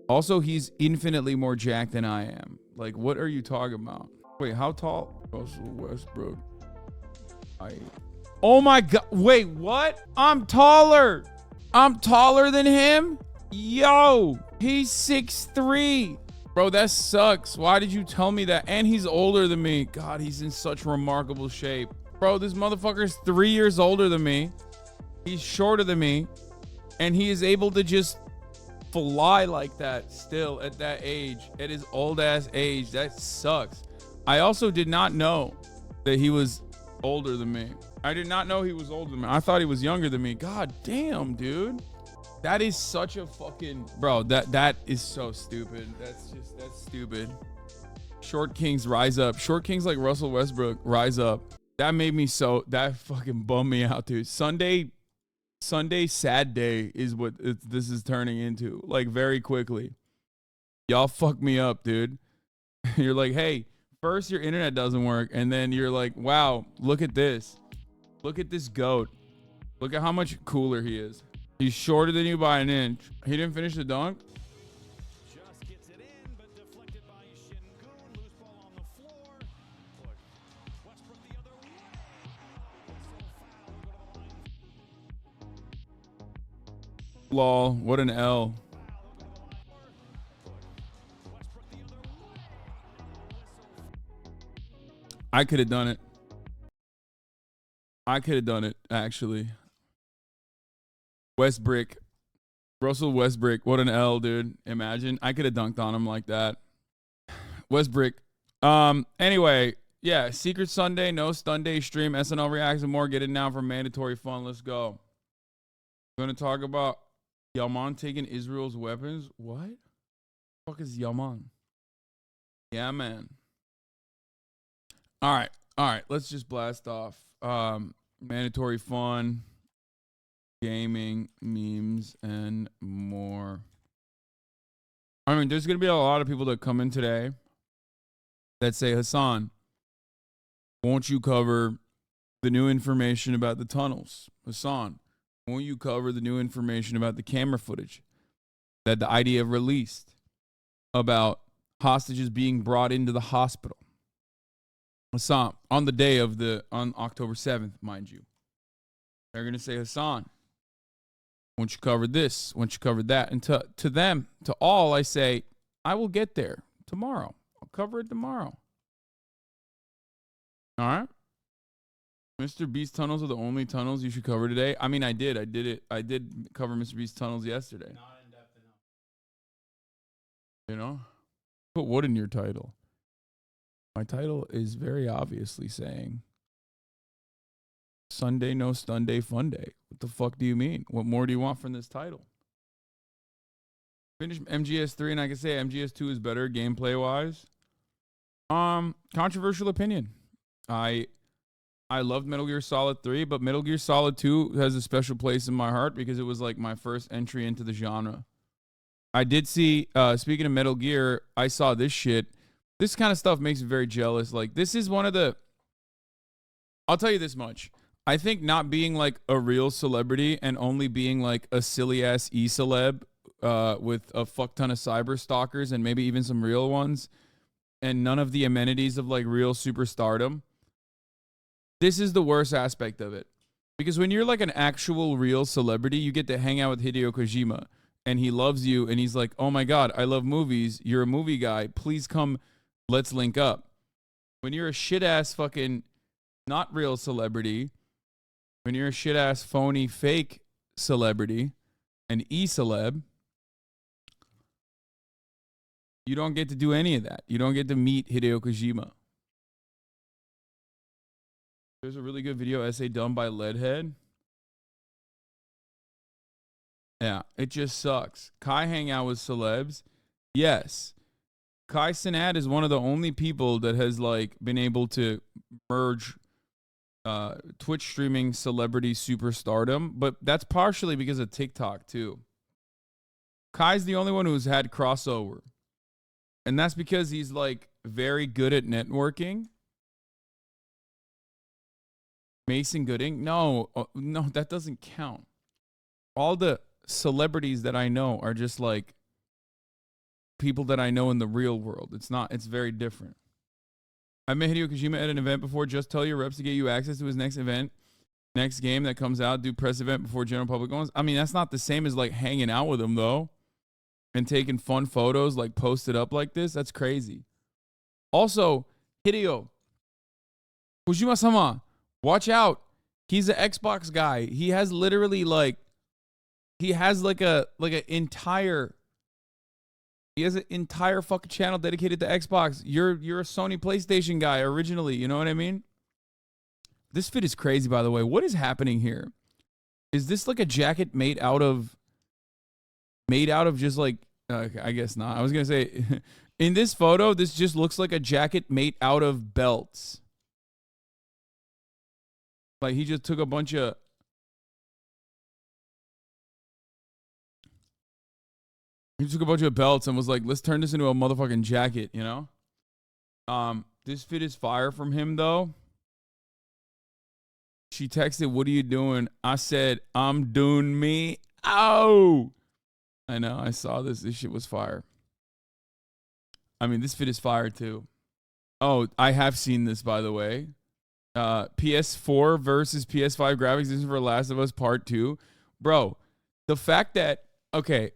Also, he's infinitely more jacked than I am. Like, what are you talking about? Wait, how tall? Russell Westbrook. Oh my God. Wait, what? I'm taller. I'm taller than him? Yo, he's 6'3". Bro, that sucks. Why did you tell me that? And he's older than me. God, he's in such remarkable shape. Bro, this motherfucker's 3 years older than me. He's shorter than me. And he is able to just fly like that still at that age, at his old ass age. That sucks. I also did not know that he was older than me. I did not know he was older than me. I thought he was younger than me. God damn, dude. That is such a fucking bro. That is so stupid. That's stupid. Short kings rise up. Short kings like Russell Westbrook rise up. That made me so. That fucking bummed me out, dude. Sunday sad day is what this is turning into. Like very quickly. Y'all fuck me up, dude. You're like, hey, first your internet doesn't work, and then you're like, wow, look at this. Look at this goat. Look at how much cooler he is. He's shorter than you by an inch. He didn't finish the dunk. Just gets it in, but deflected by Şengün. Loose ball on the floor. Westbrook the other way. Lol, what an L. I could have done it. I could have done it, actually. Russell Westbrook, what an L, dude. Imagine. I could have dunked on him like that. Westbrook. Anyway, yeah, Secret Sunday, no Sunday stream, SNL reacts and more. Get it now for mandatory fun. Let's go. We're going to talk about Yaman taking Israel's weapons. What? The fuck is Yaman? Yeah, man. All right. Let's just blast off. Mandatory fun, gaming, memes, and more. I mean, there's going to be a lot of people that come in today that say, Hassan, won't you cover the new information about the tunnels? Hassan, won't you cover the new information about the camera footage that the IDF released about hostages being brought into the hospital? Hassan, on the day of on October 7th, mind you. They're going to say, Hassan, won't you cover this? Won't you cover that? And to them, to all, I say, I will get there tomorrow. I'll cover it tomorrow. All right? Mr. Beast tunnels are the only tunnels you should cover today. I mean, I did it. I did cover Mr. Beast tunnels yesterday. Not in depth enough. You know? Put what in your title? My title is very obviously saying Sunday, no Sunday, Funday. What the fuck do you mean? What more do you want from this title? Finish MGS3 and I can say MGS2 is better gameplay-wise. Controversial opinion. I loved Metal Gear Solid 3, but Metal Gear Solid 2 has a special place in my heart because it was like my first entry into the genre. I did see, speaking of Metal Gear, I saw this shit. This kind of stuff makes me very jealous. Like, this is one of the... I'll tell you this much. I think not being like a real celebrity and only being like a silly-ass e-celeb with a fuck ton of cyber stalkers and maybe even some real ones and none of the amenities of like real superstardom, this is the worst aspect of it. Because when you're like an actual real celebrity, you get to hang out with Hideo Kojima and he loves you and he's like, oh my God, I love movies. You're a movie guy. Please come. Let's link up. When you're a shit-ass fucking not real celebrity, when you're a shit-ass phony fake celebrity, an e-celeb, you don't get to do any of that. You don't get to meet Hideo Kojima. There's a really good video essay done by Leadhead. Yeah, it just sucks. Kai hang out with celebs. Yes. Kai Cenat is one of the only people that has like been able to merge Twitch streaming celebrity superstardom, but that's partially because of TikTok too. Kai's the only one who's had crossover. And that's because he's like very good at networking. Mason Gooding? No, that doesn't count. All the celebrities that I know are just like people that I know in the real world. It's not. It's very different. I met Hideo Kojima at an event before. Just tell your reps to get you access to his next event, next game that comes out. Do press event before general public goes. I mean, that's not the same as like hanging out with him though, and taking fun photos like posted up like this. That's crazy. Also, Hideo Kojima-sama, watch out. He's an Xbox guy. He has literally like, he has like an entire fucking channel dedicated to Xbox. You're a Sony PlayStation guy originally. You know what I mean? This fit is crazy, by the way. What is happening here? Is this like a jacket made out of just like, I guess not. I was going to say, in this photo, this just looks like a jacket made out of belts. Like he just took a bunch of... He took a bunch of belts and was like, let's turn this into a motherfucking jacket, you know? This fit is fire from him, though. She texted, what are you doing? I said, I'm doing me. Oh! I know, I saw this. This shit was fire. I mean, this fit is fire, too. Oh, I have seen this, by the way. PS4 versus PS5 graphics. This is for Last of Us Part 2. Bro, the fact that... Okay,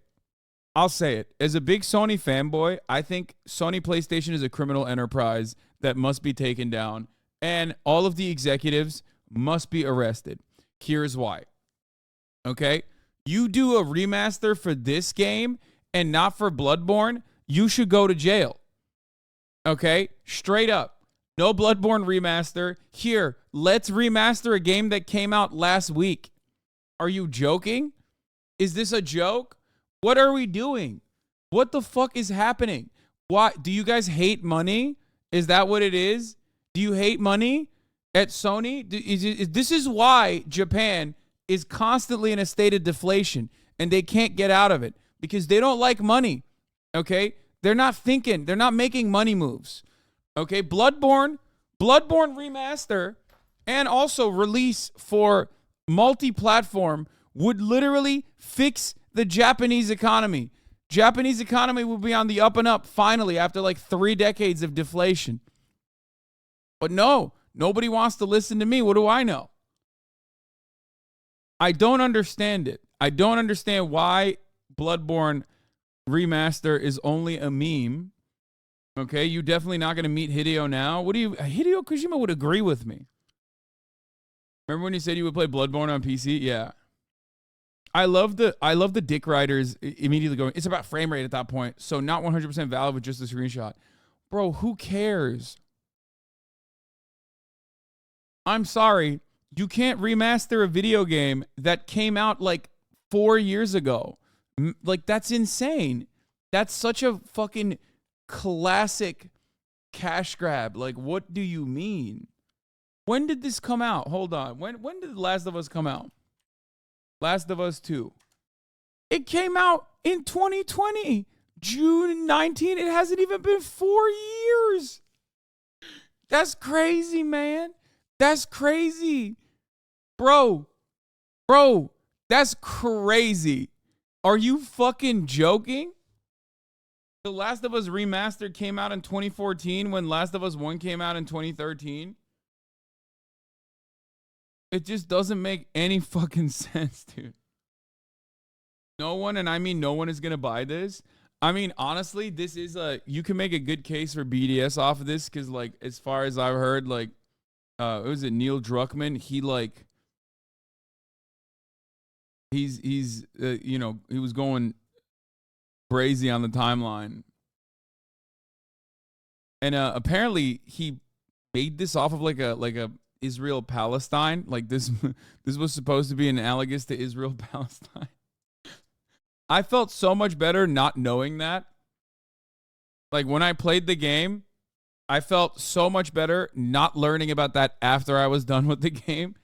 I'll say it. As a big Sony fanboy, I think Sony PlayStation is a criminal enterprise that must be taken down. And all of the executives must be arrested. Here's why. Okay? You do a remaster for this game and not for Bloodborne, you should go to jail. Okay? Straight up. No Bloodborne remaster. Here, let's remaster a game that came out last week. Are you joking? Is this a joke? What are we doing? What the fuck is happening? Why do you guys hate money? Is that what it is? Do you hate money at Sony? This is why Japan is constantly in a state of deflation and they can't get out of it because they don't like money. Okay? They're not thinking. They're not making money moves. Okay? Bloodborne remaster and also release for multi-platform would literally fix the Japanese economy. Japanese economy will be on the up and up finally after like 3 decades of deflation. But no, nobody wants to listen to me. What do I know? I don't understand it. I don't understand why Bloodborne remaster is only a meme. Okay, you're definitely not going to meet Hideo now. Hideo Kojima would agree with me. Remember when you said you would play Bloodborne on PC? Yeah. I love the dick riders immediately going, it's about frame rate at that point. So not 100% valid with just a screenshot. Bro, who cares? I'm sorry. You can't remaster a video game that came out like 4 years ago. Like, that's insane. That's such a fucking classic cash grab. Like, what do you mean? When did this come out? Hold on. When did The Last of Us come out? Last of Us 2. It came out in 2020. June 19. It hasn't even been 4 years. That's crazy, man. That's crazy. Bro, that's crazy. Are you fucking joking? The Last of Us Remastered came out in 2014 when Last of Us 1 came out in 2013. It just doesn't make any fucking sense, dude. No one, and I mean no one, is going to buy this. I mean, honestly, this is you can make a good case for BDS off of this because, like, as far as I've heard, like, what was it, Neil Druckmann? He, like, he's you know, he was going crazy on the timeline. And apparently he made this off of like a Israel Palestine. Like this was supposed to be analogous to Israel Palestine. I felt so much better not knowing that. Like when I played the game, I felt so much better not learning about that after I was done with the game.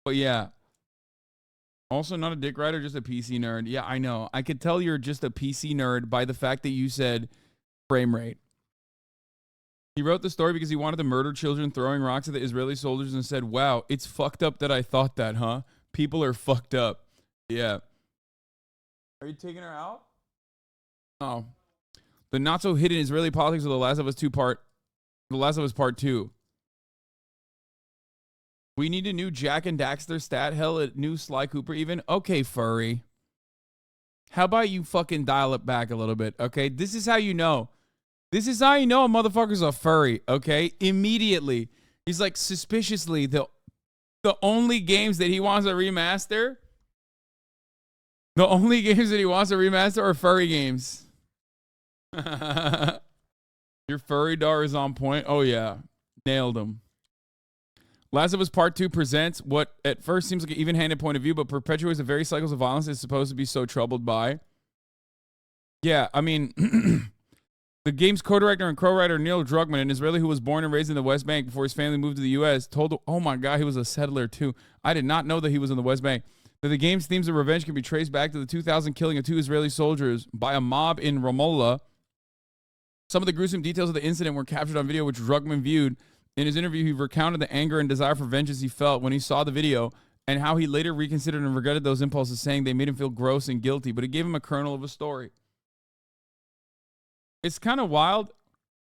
But yeah. Also not a dick rider, just a PC nerd. Yeah, I know. I could tell you're just a PC nerd by the fact that you said frame rate. He wrote the story because he wanted to murder children throwing rocks at the Israeli soldiers and said, wow, it's fucked up that I thought that, huh? People are fucked up. Yeah. Are you taking her out? Oh, the not so hidden Israeli politics of The Last of Us The Last of Us Part 2. We need a new Jack and Daxter stat. Hell, a new Sly Cooper even. Okay, furry. How about you fucking dial it back a little bit, okay? This is how you know. This is how you know a motherfucker's a furry, okay? Immediately. He's like suspiciously the only games that he wants to remaster. The only games that he wants to remaster are furry games. Your furry dar is on point. Oh yeah. Nailed him. Last of Us Part 2 presents what at first seems like an even-handed point of view, but perpetuates the very cycles of violence it's supposed to be so troubled by. Yeah, I mean, the game's co-director and co-writer Neil Druckmann, an Israeli who was born and raised in the West Bank before his family moved to the U.S., told, oh my God, he was a settler too. I did not know that he was in the West Bank. That the game's themes of revenge can be traced back to the 2000 killing of 2 Israeli soldiers by a mob in Ramallah. Some of the gruesome details of the incident were captured on video, which Druckmann viewed. In his interview, he recounted the anger and desire for vengeance he felt when he saw the video and how he later reconsidered and regretted those impulses, saying they made him feel gross and guilty, but it gave him a kernel of a story. It's kind of wild.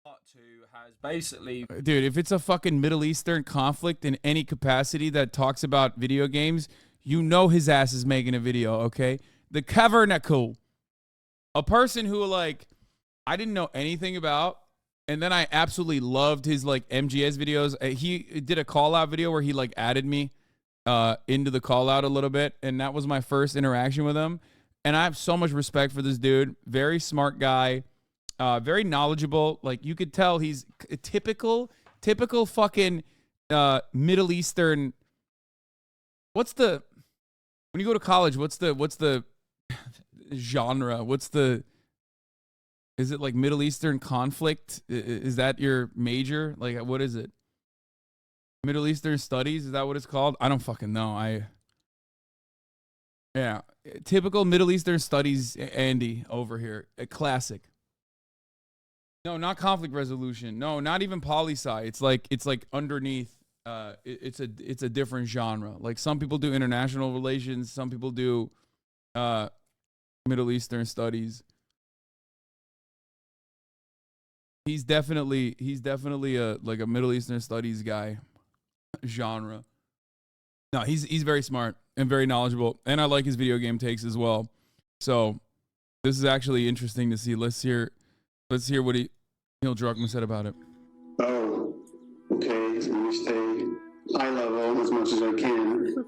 Part 2 has basically... Dude, if it's a fucking Middle Eastern conflict in any capacity that talks about video games, you know his ass is making a video, okay? The Kavernacle. A person who, like, I didn't know anything about. And then I absolutely loved his like MGS videos. He did a call out video where he like added me into the call out a little bit. And that was my first interaction with him. And I have so much respect for this dude. Very smart guy. Very knowledgeable. Like you could tell he's a typical fucking Middle Eastern. When you go to college, what's the genre? Is it like Middle Eastern conflict? Is that your major? Like, what is it? Middle Eastern studies? Is that what it's called? I don't fucking know. Yeah. Typical Middle Eastern studies, Andy, over here. A classic. No, not conflict resolution. No, not even poli-sci. It's like underneath. It's a different genre. Like some people do international relations. Some people do Middle Eastern studies. He's definitely a like a Middle Eastern studies guy genre. No, he's very smart and very knowledgeable, and I like his video game takes as well. So this is actually interesting to see. Let's hear what Neil Druckmann said about it. Oh, okay. So let me stay high level as much as I can.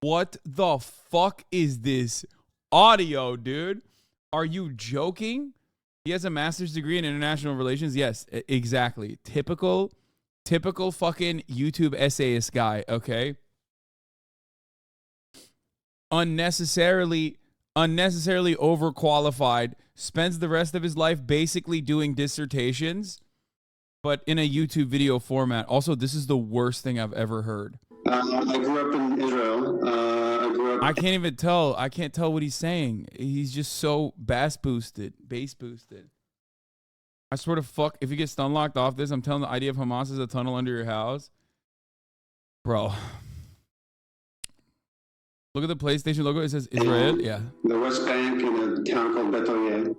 What the fuck is this audio, dude? Are you joking? He has a master's degree in international relations. Yes, exactly. Typical fucking YouTube essayist guy, okay? Unnecessarily overqualified, spends the rest of his life basically doing dissertations, but in a YouTube video format. Also, this is the worst thing I've ever heard. I grew up in Israel. I can't even tell. I can't tell what he's saying. He's just so bass boosted. I swear to fuck, if you get stun locked off this, I'm telling the idea of Hamas is a tunnel under your house. Bro. Look at the PlayStation logo. It says Israel. Yeah. The West Bank in a town called Betoye.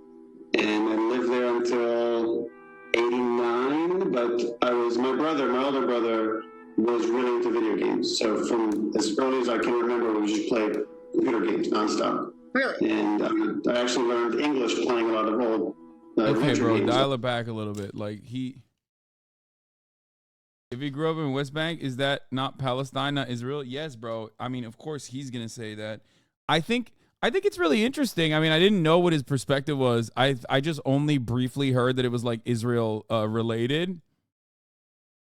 And I lived there until 89, but my older brother, was really into video games. So from as early as I can remember, we just played computer games nonstop. Really? And I actually learned English playing a lot of old okay, bro, games. dial it back a little bit. Like if he grew up in West Bank, is that not Palestine, not Israel? Yes, bro. I mean, of course he's gonna say that. I think it's really interesting. I mean, I didn't know what his perspective was. I just only briefly heard that it was like Israel related.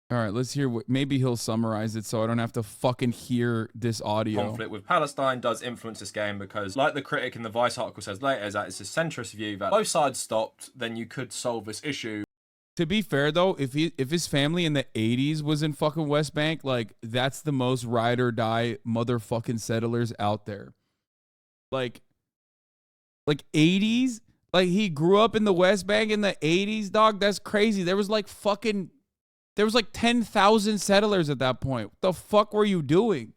All right, let's hear what maybe he'll summarize it so I don't have to fucking hear this audio. Conflict with Palestine does influence this game because, like the critic in the Vice article says later, is that it's a centrist view that both sides stopped, then you could solve this issue. To be fair though, if his family in the 80s was in fucking West Bank, like that's the most ride or die motherfucking settlers out there. Like 80s? Like he grew up in the West Bank in the 80s, dog? That's crazy. There was like 10,000 settlers at that point. What the fuck were you doing?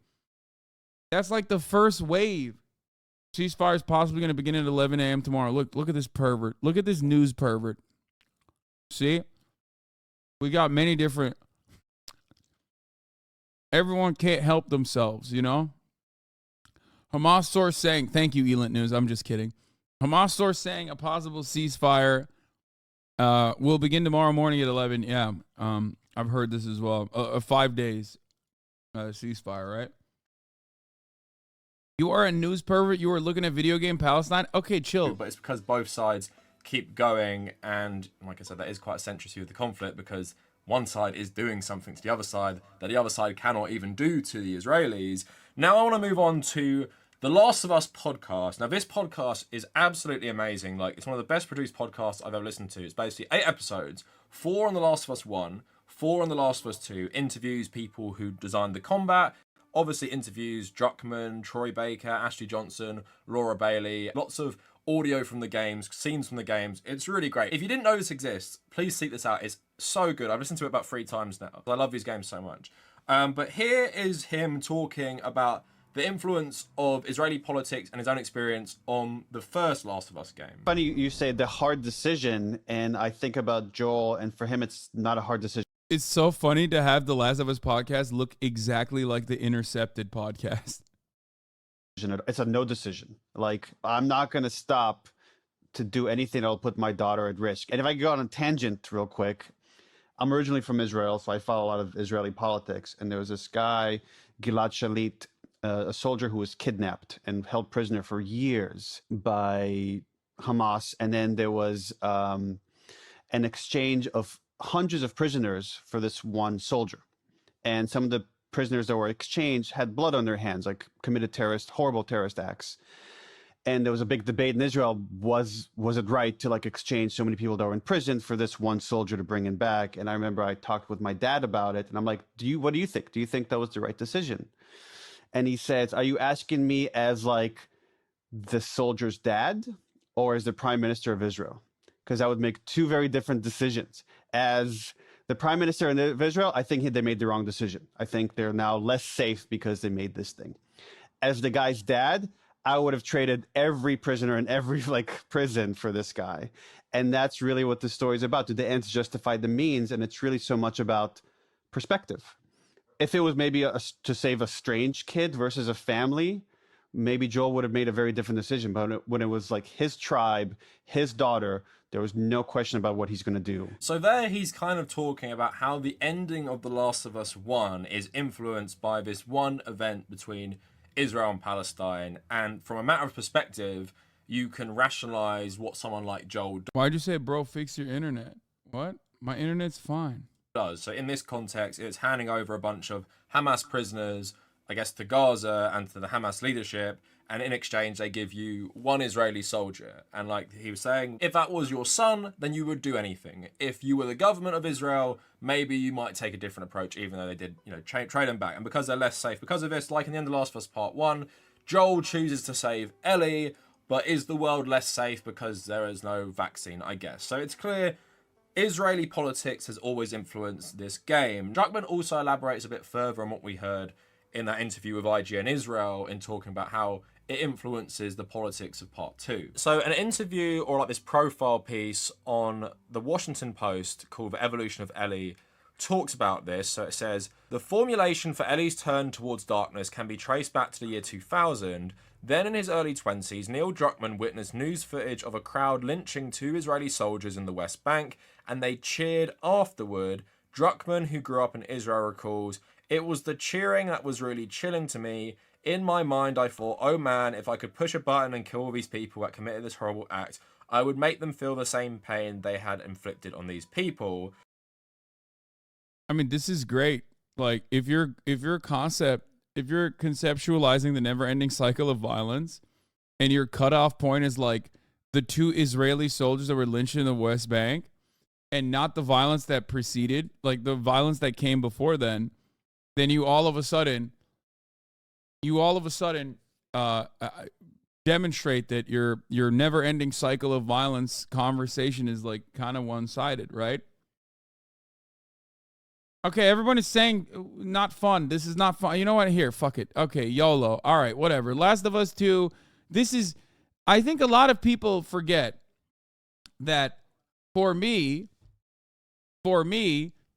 That's like the first wave. Ceasefire is possibly going to begin at 11 a.m. tomorrow. Look at this pervert. Look at this news pervert. See? We got many different... Everyone can't help themselves, you know? Hamas source saying... Thank you, Elent News. I'm just kidding. Hamas source saying a possible ceasefire will begin tomorrow morning at 11. Yeah, I've heard this as well. 5 days ceasefire, right? You are a news pervert. You are looking at video game Palestine. Okay, chill. But it's because both sides keep going, and like I said, that is quite a centrist view of the conflict, because one side is doing something to the other side that the other side cannot even do to the Israelis. Now I want to move on to the Last of Us podcast. Now this podcast is absolutely amazing. Like, it's one of the best produced podcasts I've ever listened to. It's basically 8 episodes, 4 on The Last of Us 1, 4 on The Last of Us 2, interviews people who designed the combat, obviously interviews Druckmann, Troy Baker, Ashley Johnson, Laura Bailey, lots of audio from the games, scenes from the games. It's really great. If you didn't know this exists, please seek this out. It's so good. I've listened to it about 3 times now. I love these games so much. But here is him talking about the influence of Israeli politics and his own experience on the first Last of Us game. Funny you say the hard decision, and I think about Joel, and for him it's not a hard decision. It's so funny to have the Last of Us podcast look exactly like the Intercepted podcast. It's a no decision. Like, I'm not going to stop to do anything that'll put my daughter at risk. And if I go on a tangent real quick, I'm originally from Israel, so I follow a lot of Israeli politics. And there was this guy, Gilad Shalit, a soldier who was kidnapped and held prisoner for years by Hamas. And then there was an exchange of hundreds of prisoners for this one soldier. And some of the prisoners that were exchanged had blood on their hands, like committed horrible terrorist acts. And there was a big debate in Israel, was it right to like exchange so many people that were in prison for this one soldier to bring him back? And I remember I talked with my dad about it, and I'm like, what do you think? Do you think that was the right decision? And he says, are you asking me as like the soldier's dad or as the prime minister of Israel? Because I would make 2 very different decisions. As the prime minister of Israel, I think they made the wrong decision. I think they're now less safe because they made this thing. As the guy's dad, I would have traded every prisoner in every like prison for this guy. And that's really what the story is about. Do the ends justify the means? And it's really so much about perspective. If it was maybe to save a strange kid versus a family, maybe Joel would have made a very different decision. But when it was like his tribe, his daughter, there was no question about what he's going to do. So there he's kind of talking about how the ending of The Last of Us 1 is influenced by this one event between Israel and Palestine. And from a matter of perspective, you can rationalize what someone like Joel Why'd you say, bro, fix your internet? What? My internet's fine. does. So in this context, it's handing over a bunch of Hamas prisoners, I guess, to Gaza and to the Hamas leadership. And in exchange, they give you 1 Israeli soldier. And like he was saying, if that was your son, then you would do anything. If you were the government of Israel, maybe you might take a different approach, even though they did, trade them back. And because they're less safe because of this, like in the end of Last of Us Part 1, Joel chooses to save Ellie, but is the world less safe because there is no vaccine, I guess. So it's clear Israeli politics has always influenced this game. Druckmann also elaborates a bit further on what we heard in that interview with IGN Israel in talking about how it influences the politics of Part 2. So an interview, or like this profile piece on the Washington Post called The Evolution of Ellie, talks about this. So it says, the formulation for Ellie's turn towards darkness can be traced back to the year 2000. Then in his early 20s, Neil Druckmann witnessed news footage of a crowd lynching 2 Israeli soldiers in the West Bank, and they cheered afterward. Druckmann, who grew up in Israel, recalls, it was the cheering that was really chilling to me. In my mind, I thought, oh man, if I could push a button and kill all these people that committed this horrible act, I would make them feel the same pain they had inflicted on these people. I mean, this is great. Like, if you're conceptualizing the never-ending cycle of violence, and your cutoff point is like the 2 Israeli soldiers that were lynched in the West Bank, and not the violence that preceded, like the violence that came before then you all of a sudden demonstrate that your never-ending cycle of violence conversation is like kind of one-sided, right? Okay, everyone is saying not fun. This is not fun. You know what? Here, fuck it. Okay, YOLO. All right, whatever. Last of Us 2 I think a lot of people forget that for me,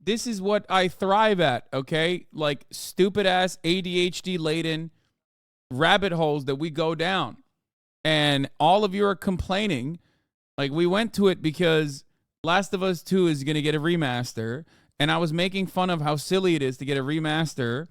this is what I thrive at, okay? Like stupid ass ADHD laden rabbit holes that we go down. And all of you are complaining. Like we went to it because Last of Us 2 is going to get a remaster. And I was making fun of how silly it is to get a remaster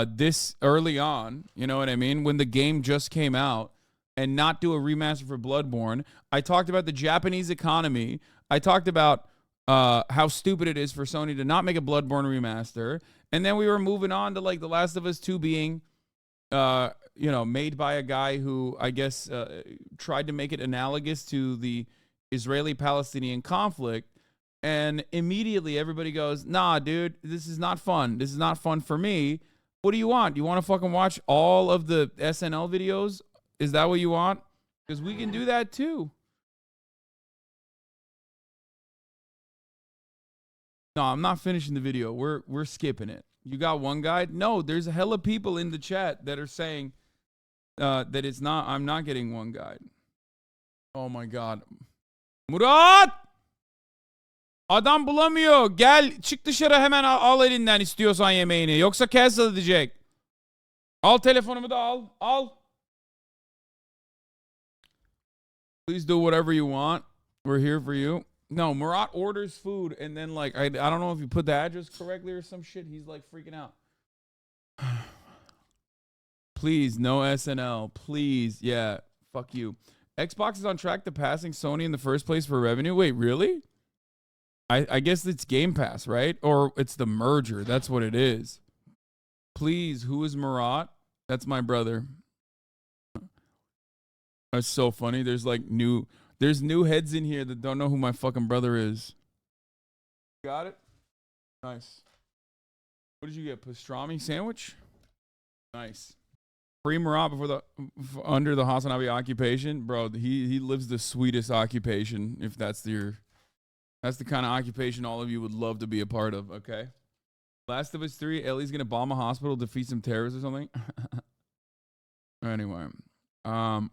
this early on. You know what I mean? When the game just came out and not do a remaster for Bloodborne. I talked about the Japanese economy. I talked about how stupid it is for Sony to not make a Bloodborne remaster. And then we were moving on to like The Last of Us 2 being, made by a guy who I guess tried to make it analogous to the Israeli-Palestinian conflict. And immediately everybody goes, nah, dude, this is not fun. This is not fun for me. What do you want? You want to fucking watch all of the SNL videos? Is that what you want? Because we can do that too. No, I'm not finishing the video. We're skipping it. You got one guy? No, there's a hella people in the chat that are saying that it's not. I'm not getting one guide. Oh my god. Murat! Adam bulamıyor. Gel çık dışarı hemen al elinden istiyorsan yemeğini. Yoksa cancel edecek. Al telefonumu da al. Al. Please do whatever you want. We're here for you. No, Murat orders food and then like I don't know if you put the address correctly or some shit. He's like freaking out. Please, no SNL. Please. Yeah. Fuck you. Xbox is on track to passing Sony in the first place for revenue. Wait, really? I guess it's Game Pass, right? Or it's the merger. That's what it is. Please, who is Murat? That's my brother. That's so funny. There's new heads in here that don't know who my fucking brother is. Got it? Nice. What did you get? Pastrami sandwich? Nice. Free Murat under the Hasanabi occupation. Bro, he lives the sweetest occupation, if that's the kind of occupation all of you would love to be a part of, okay? Last of Us 3, Ellie's gonna bomb a hospital, defeat some terrorists or something. Anyway. I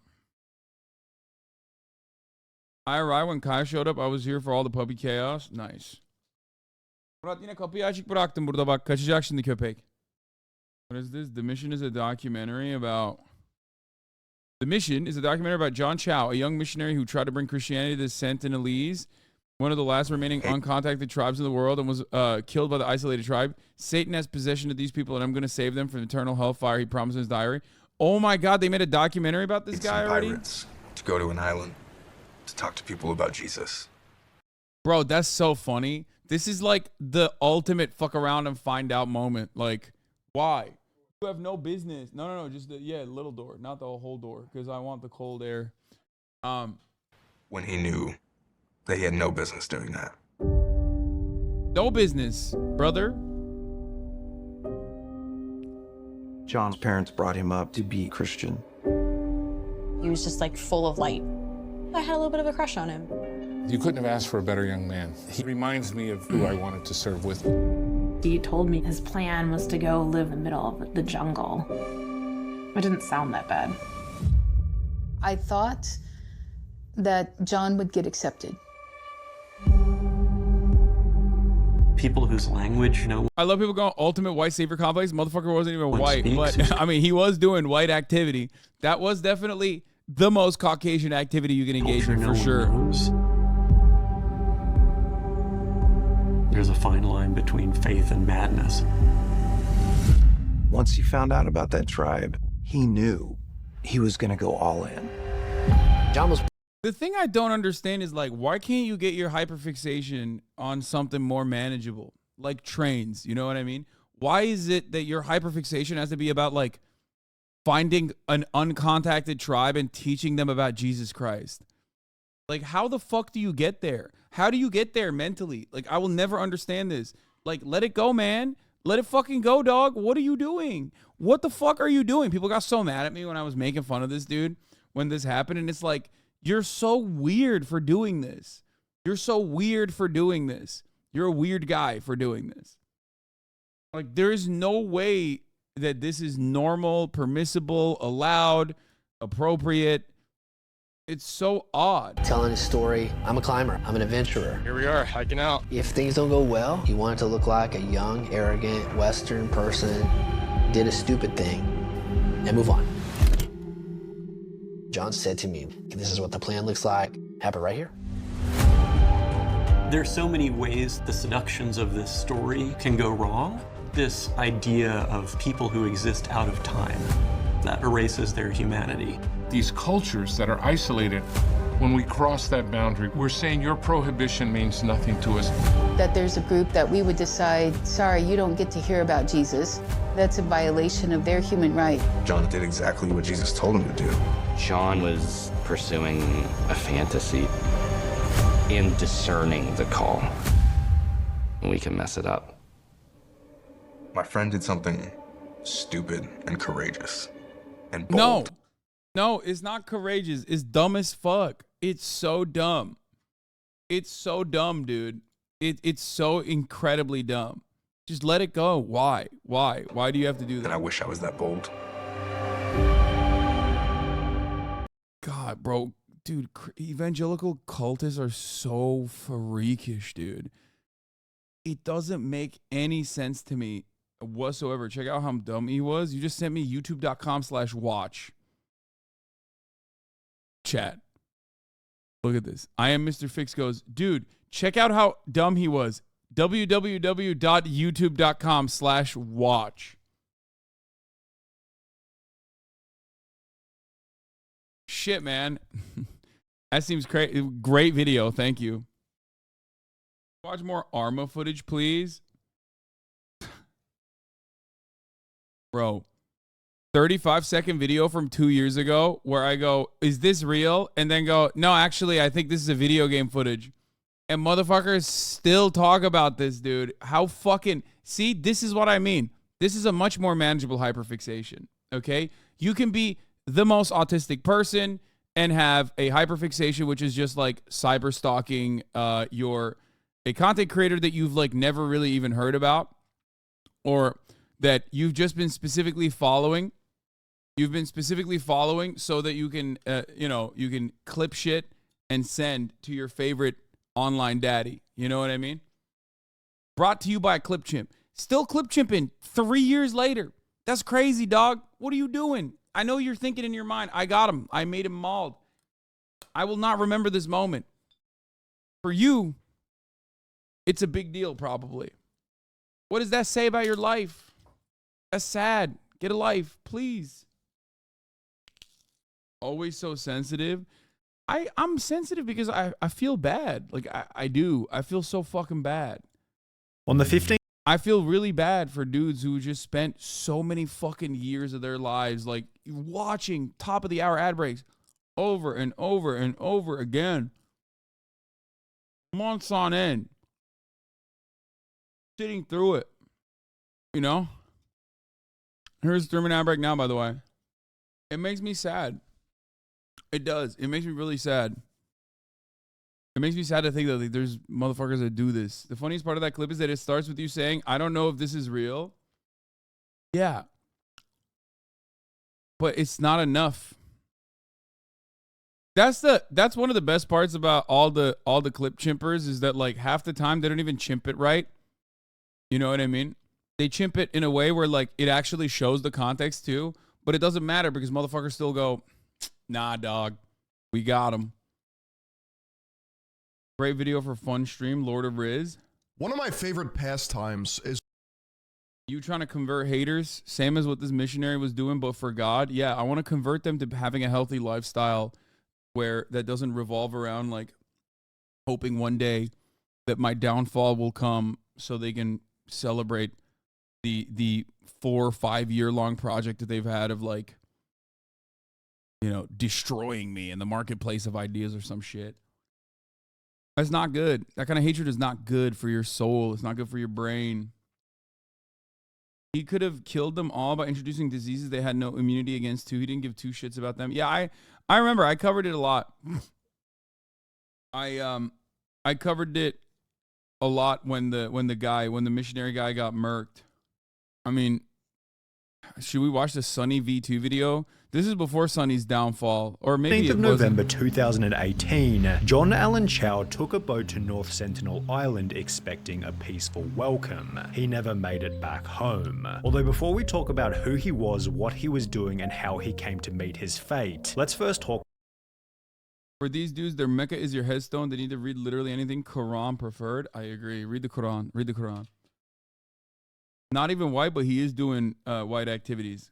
arrived when Kai showed up. I was here for all the puppy chaos. Nice. Murat yine kapıyı açık bıraktım burada bak. Kaçacak şimdi köpek. What is this? The Mission is a documentary about John Chow, a young missionary who tried to bring Christianity to the Sentinelese, one of the last remaining uncontacted tribes in the world, and was killed by the isolated tribe. Satan has possession of these people, and I'm going to save them from eternal hellfire, he promised in his diary. Oh my God, they made a documentary about this guy already? Pirates to go to an island to talk to people about Jesus. Bro, that's so funny. This is like the ultimate fuck around and find out moment. Like, why? You have no business. No, just the little door, not the whole door, because I want the cold air. When he knew that he had no business doing that. No business, brother. John's parents brought him up to be Christian. He was just like full of light. I had a little bit of a crush on him. You couldn't have asked for a better young man. He reminds me of who I wanted to serve with. He told me his plan was to go live in the middle of the jungle. It didn't sound that bad. I thought that John would get accepted. People whose language know. I love people going ultimate white savior complex. Motherfucker wasn't even white, but I mean, he was doing white activity. That was definitely the most Caucasian activity you can engage in for sure. There's a fine line between faith and madness. Once he found out about that tribe, he knew he was going to go all in. John was. The thing I don't understand is like, why can't you get your hyperfixation on something more manageable, like trains? You know what I mean? Why is it that your hyperfixation has to be about like finding an uncontacted tribe and teaching them about Jesus Christ? Like, how the fuck do you get there? How do you get there mentally? Like, I will never understand this. Like, let it go, man. Let it fucking go, dog. What are you doing? What the fuck are you doing? People got so mad at me when I was making fun of this dude when this happened. And it's like, you're so weird for doing this. You're so weird for doing this. You're a weird guy for doing this. Like, there is no way that this is normal, permissible, allowed. appropriate. It's so odd. Telling his story. I'm a climber. I'm an adventurer. Here we are, hiking out. If things don't go well, he wanted to look like a young, arrogant, Western person, did a stupid thing, and move on. John said to me, this is what the plan looks like. Have it right here. There's so many ways the seductions of this story can go wrong. This idea of people who exist out of time, that erases their humanity. These cultures that are isolated, when we cross that boundary, we're saying your prohibition means nothing to us. That there's a group that we would decide, sorry, you don't get to hear about Jesus. That's a violation of their human right. John did exactly what Jesus told him to do. John was pursuing a fantasy and discerning the call. We can mess it up. My friend did something stupid and courageous and bold. No, it's not courageous. It's dumb as fuck. It's so dumb. It's so dumb, dude. It's so incredibly dumb. Just let it go. Why? Why do you have to do that? And I wish I was that bold. God, bro. Dude, evangelical cultists are so freakish, dude. It doesn't make any sense to me whatsoever. Check out how dumb he was. You just sent me youtube.com/watch. Chat. Look at this. I am Mr. Fix goes, dude, check out how dumb he was. www.youtube.com/watch. Shit, man. That seems great video. Thank you. Watch more Arma footage, please. Bro. 35-second video from 2 years ago where I go, is this real? And then go, no, actually, I think this is a video game footage. And motherfuckers still talk about this, dude. How fucking... See, this is what I mean. This is a much more manageable hyperfixation, okay? You can be the most autistic person and have a hyperfixation, which is just like cyber stalking. You're a content creator that you've like never really even heard about, or that you've just been specifically following. You've been specifically following so that you can, you can clip shit and send to your favorite online daddy. You know what I mean? Brought to you by Clip Chimp. Still Clip Chimping 3 years later. That's crazy, dog. What are you doing? I know you're thinking in your mind, I got him. I made him mauled. I will not remember this moment. For you, it's a big deal, probably. What does that say about your life? That's sad. Get a life, please. Always so sensitive. I'm sensitive because I feel bad. Like, I do. I feel so fucking bad. On the 15th? I feel really bad for dudes who just spent so many fucking years of their lives, like, watching top of the hour ad breaks over and over and over again. Months on end. Sitting through it. You know? Here's Thurman ad break now, by the way. It makes me sad. It does. It makes me really sad. It makes me sad to think that like, there's motherfuckers that do this. The funniest part of that clip is that it starts with you saying, I don't know if this is real. Yeah. But it's not enough. That's one of the best parts about all the clip chimpers is that like half the time they don't even chimp it right. You know what I mean? They chimp it in a way where like it actually shows the context too, but it doesn't matter because motherfuckers still go, nah, dog, we got him. Great video for fun stream, Lord of Riz. One of my favorite pastimes is you trying to convert haters, same as what this missionary was doing, but for God. Yeah, I want to convert them to having a healthy lifestyle where that doesn't revolve around like hoping one day that my downfall will come so they can celebrate the 4 or 5 year long project that they've had of like, you know, destroying me in the marketplace of ideas or some shit. That's not good. That kind of hatred is not good for your soul. It's not good for your brain. He could have killed them all by introducing diseases they had no immunity against too. He didn't give two shits about them. Yeah, I remember. I covered it a lot. I covered it a lot when the missionary guy got murked. I mean, Should we watch the Sunny V2 video? This is before Sunny's downfall, or maybe 15th it of wasn't. November 2018, John Allen Chow took a boat to North Sentinel Island expecting a peaceful welcome. He never made it back home. Although before we talk about who he was, what he was doing, and how he came to meet his fate, let's first talk. For these dudes, their Mecca is your headstone. They need to read literally anything. Quran preferred. I agree. Read the Quran. Read the Quran. Not even white, but he is doing white activities.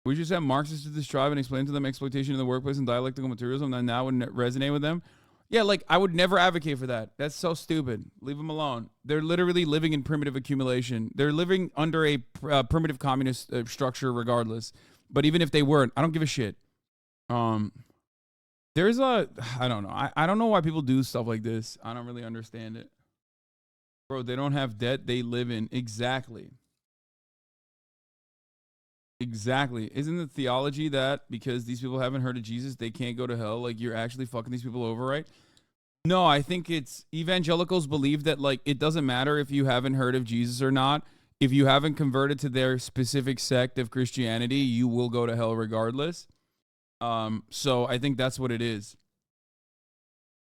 We just have Marxists to this tribe and explain to them exploitation in the workplace and dialectical materialism that now would resonate with them. Yeah, like, I would never advocate for that. That's so stupid. Leave them alone. They're literally living in primitive accumulation. They're living under a primitive communist structure regardless. But even if they weren't, I don't give a shit. There's I don't know. I don't know why people do stuff like this. I don't really understand it. Bro, they don't have debt they live in. Exactly. Exactly. Isn't the theology that because these people haven't heard of Jesus, they can't go to hell? Like, you're actually fucking these people over, right? No, I think it's evangelicals believe that, like, it doesn't matter if you haven't heard of Jesus or not. If you haven't converted to their specific sect of Christianity, you will go to hell regardless. So I think that's what it is.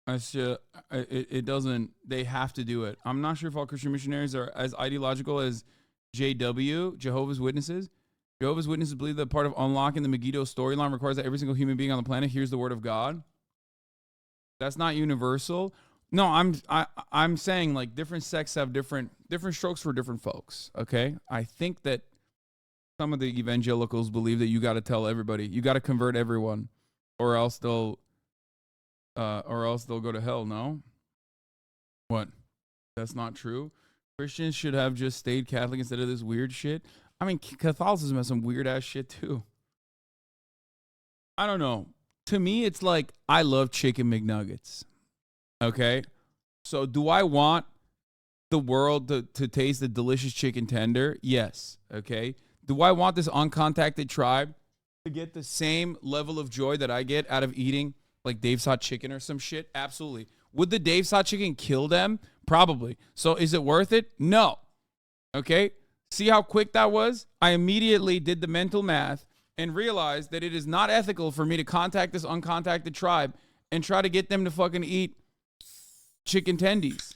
It doesn't, they have to do it. I'm not sure if all Christian missionaries are as ideological as JW, Jehovah's Witnesses. Jehovah's Witnesses believe that part of unlocking the Megiddo storyline requires that every single human being on the planet hears the word of God. That's not universal. No, I'm saying, like, different sects have different strokes for different folks. Okay, I think that some of the evangelicals believe that you got to tell everybody, you got to convert everyone, or else they'll go to hell. No, what? That's not true. Christians should have just stayed Catholic instead of this weird shit. I mean, Catholicism has some weird ass shit too. I don't know. To me, it's like, I love chicken McNuggets. Okay? So do I want the world to taste the delicious chicken tender? Yes. Okay? Do I want this uncontacted tribe to get the same level of joy that I get out of eating like Dave's Hot Chicken or some shit? Absolutely. Would the Dave's Hot Chicken kill them? Probably. So is it worth it? No. Okay? See how quick that was? I immediately did the mental math and realized that it is not ethical for me to contact this uncontacted tribe and try to get them to fucking eat chicken tendies.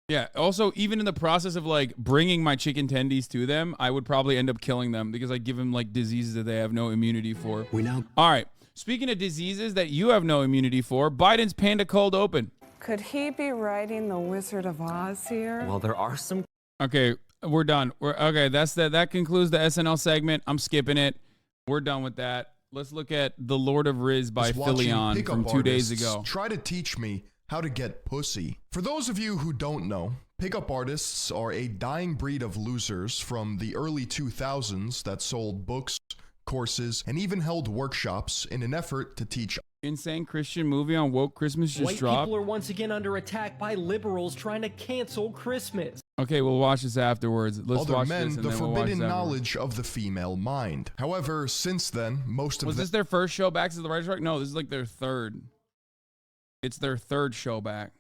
Yeah. Also, even in the process of, like, bringing my chicken tendies to them, I would probably end up killing them because I give them, like, diseases that they have no immunity for. We know. All right. Speaking of diseases that you have no immunity for, Biden's Panda Cold Open. Could he be writing The Wizard of Oz here? Well, there are some. Okay. We're done. Okay. That concludes the SNL segment. I'm skipping it. We're done with that. Let's look at The Lord of Riz by Philion from 2 days ago. Try to teach me how to get pussy. For those of you who don't know, pickup artists are a dying breed of losers from the early 2000s that sold books, courses, and even held workshops in an effort to teach. Insane Christian movie on woke Christmas just White dropped. people are once again under attack by liberals trying to cancel Christmas. Okay, we'll watch this afterwards. Let's Other watch men, this and the then we'll watch forbidden this knowledge of the female mind. However, since then, most of Was this their first show back to the writer's strike? No, this is like their third. It's their third show back.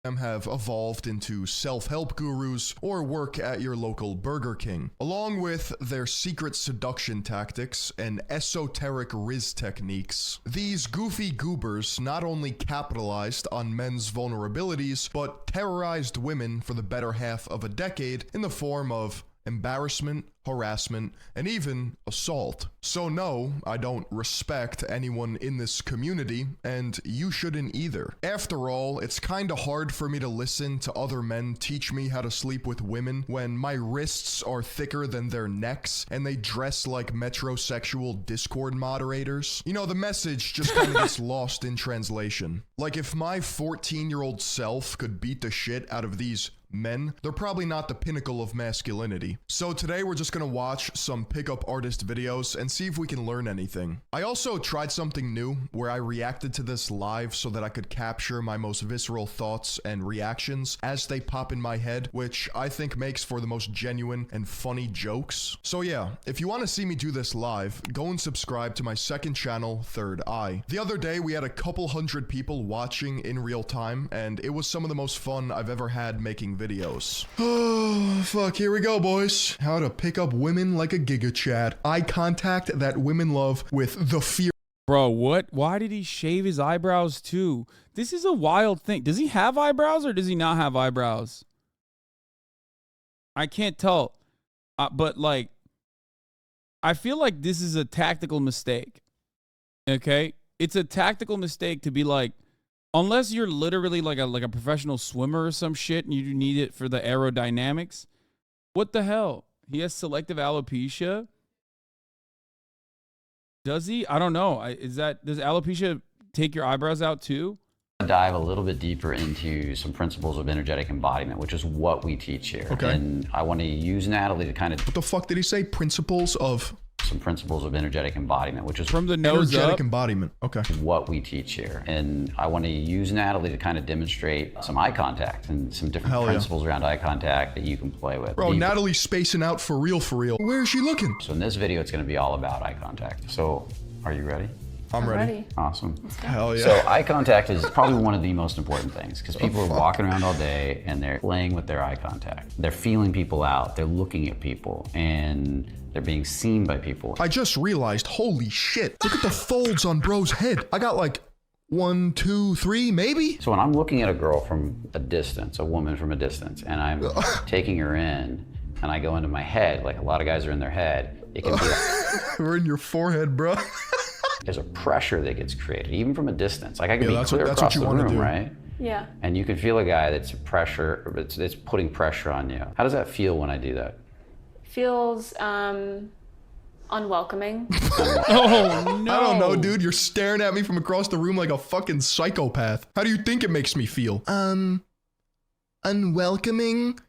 them have evolved into self-help gurus or work at your local Burger King, along with their secret seduction tactics and esoteric Riz techniques. These goofy goobers not only capitalized on men's vulnerabilities, but terrorized women for the better half of a decade in the form of embarrassment, harassment, and even assault. So no, I don't respect anyone in this community, and you shouldn't either. After all, it's kinda hard for me to listen to other men teach me how to sleep with women when my wrists are thicker than their necks and they dress like metrosexual Discord moderators. You know, the message just kinda gets lost in translation. Like, if my 14-year-old self could beat the shit out of these men, they're probably not the pinnacle of masculinity. So today we're just gonna watch some pickup artist videos and see if we can learn anything. I also tried something new where I reacted to this live so that I could capture my most visceral thoughts and reactions as they pop in my head, which I think makes for the most genuine and funny jokes. So yeah, if you want to see me do this live, go and subscribe to my second channel, Third Eye. The other day we had a couple hundred people watching in real time, and it was some of the most fun I've ever had making fucking videos. Oh, fuck. Here we go, boys. How to pick up women like a Giga Chad. Eye contact that women love with the fear. Bro, what? Why did he shave his eyebrows too? This is a wild thing. Does he have eyebrows or does he not have eyebrows? I can't tell. But like, I feel like this is a tactical mistake. Okay? It's a tactical mistake to be like, unless you're literally like a professional swimmer or some shit and you need it for the aerodynamics. What the hell? He has selective alopecia? Does he? I don't know. Does alopecia take your eyebrows out too? Dive a little bit deeper into some principles of energetic embodiment, which is what we teach here. Okay. And I want to use Natalie to kind of... What the fuck did he say? Principles of... Some principles of energetic embodiment, which is... From the nose energetic up. embodiment. Okay. What we teach here. And I want to use Natalie to kind of demonstrate some eye contact and some different principles around eye contact that you can play with. Bro, Natalie's spacing out for real, for real. Where is she looking? So in this video, it's going to be all about eye contact. So are you ready? I'm ready. Awesome. Hell yeah. So eye contact is probably one of the most important things because people are walking around all day and they're playing with their eye contact. They're feeling people out. They're looking at people and they're being seen by people. I just realized, holy shit. Look at the folds on bro's head. I got like 1, 2, 3, maybe? So when I'm looking at a girl from a distance, a woman from a distance, and I'm taking her in and I go into my head, like a lot of guys are in their head, it can be like, we're in your forehead, bro. There's a pressure that gets created, even from a distance. Like I can be that's clear what across you the want to room, do. right? Yeah. And you can feel a guy that's it's putting pressure on you. How does that feel when I do that? Feels unwelcoming. Oh, no. I don't know, dude. You're staring at me from across the room like a fucking psychopath. How do you think it makes me feel? Unwelcoming?